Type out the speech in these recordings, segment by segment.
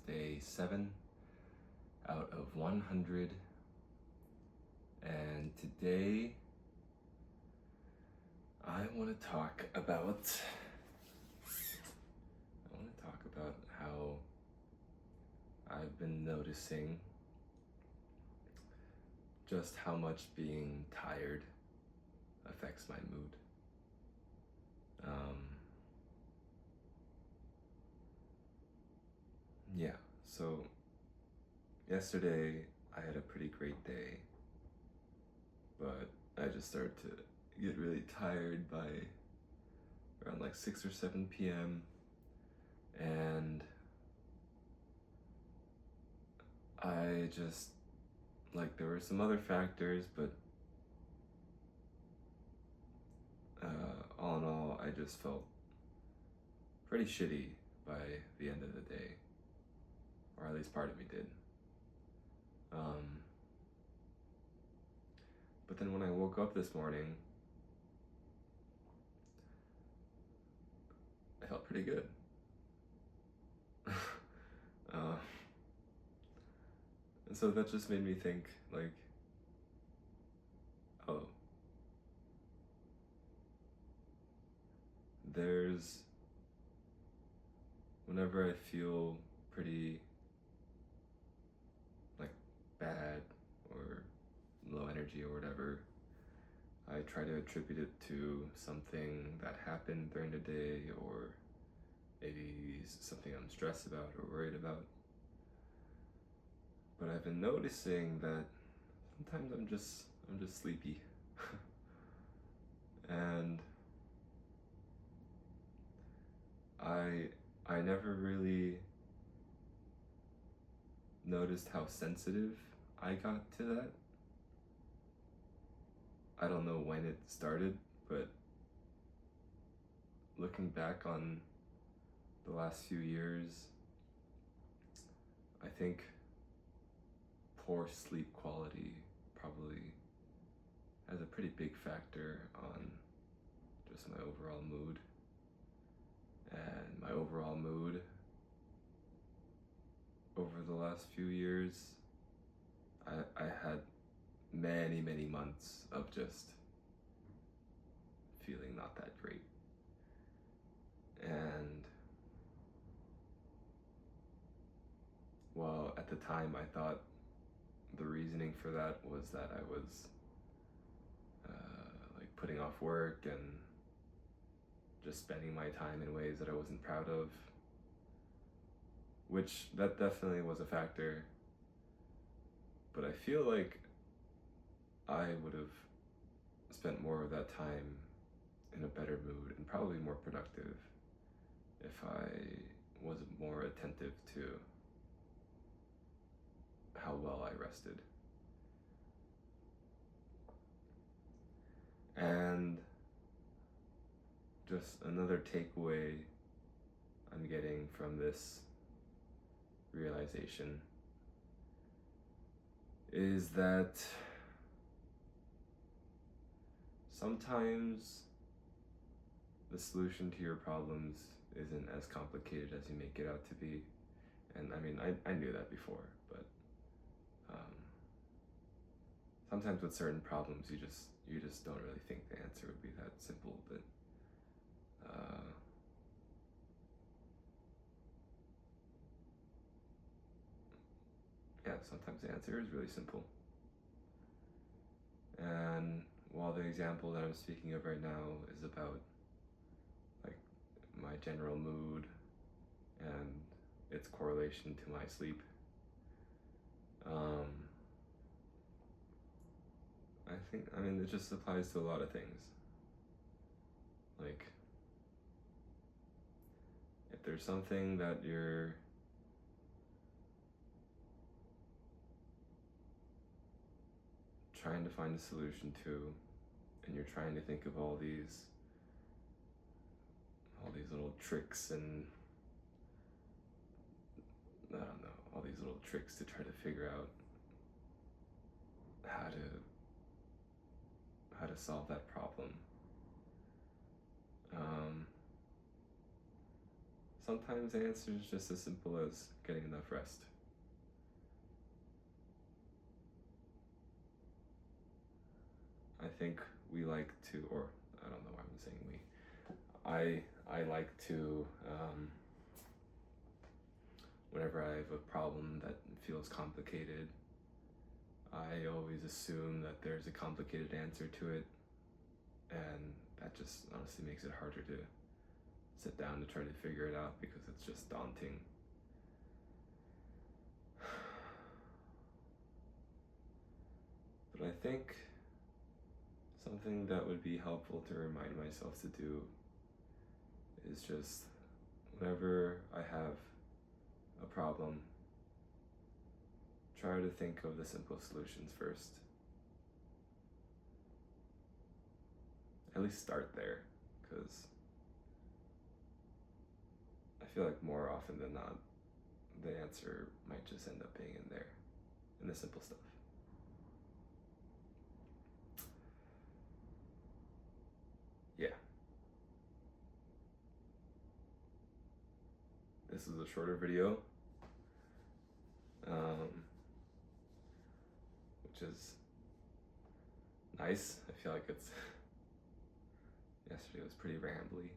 day 7 out of 100, and today I want to talk about how I've been noticing just how much being tired affects my mood. So yesterday I had a pretty great day, but I just started to get really tired by around like 6 or 7 p.m. and I just, there were some other factors, but all in all, I just felt pretty shitty by the end of the day, or at least part of me did. But then when I woke up this morning, I felt pretty good. And so that just made me think, oh, whenever I feel pretty bad or low energy or whatever, I try to attribute it to something that happened during the day, or maybe something I'm stressed about or worried about. But I've been noticing that sometimes I'm just sleepy. And I never really noticed how sensitive I got to that. I don't know when it started, but looking back on the last few years, I think poor sleep quality probably has a pretty big factor on just my overall mood. And my overall mood over the last few years, I had many months of just feeling not that great. And well, at the time I thought the reasoning for that was that I was putting off work and just spending my time in ways that I wasn't proud of, which that definitely was a factor. But I feel like I would have spent more of that time in a better mood and probably more productive if I was more attentive to how well I rested. And just another takeaway I'm getting from this realization is that sometimes the solution to your problems isn't as complicated as you make it out to be. And I mean, I knew that before, but sometimes with certain problems you just don't really think the answer would be that simple. But sometimes the answer is really simple. And while the example that I'm speaking of right now is about my general mood and its correlation to my sleep, I mean it just applies to a lot of things. If there's something that you're trying to find a solution to, and you're trying to think of all these little tricks and I don't know, all these little tricks to try to figure out how to solve that problem. sometimes the answer is just as simple as getting enough rest. I think we like to, or I don't know why I'm saying we. I like to, whenever I have a problem that feels complicated, I always assume that there's a complicated answer to it, and that just honestly makes it harder to sit down to try to figure it out because it's just daunting. But I think something that would be helpful to remind myself to do is just whenever I have a problem, try to think of the simple solutions first. At least start there, because I feel like more often than not, the answer might just end up being in there, in the simple stuff. Yeah. This is a shorter video, which is nice. I feel like it's yesterday was pretty rambly.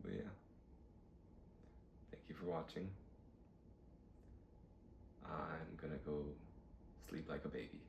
But yeah, thank you for watching. I'm gonna go sleep like a baby.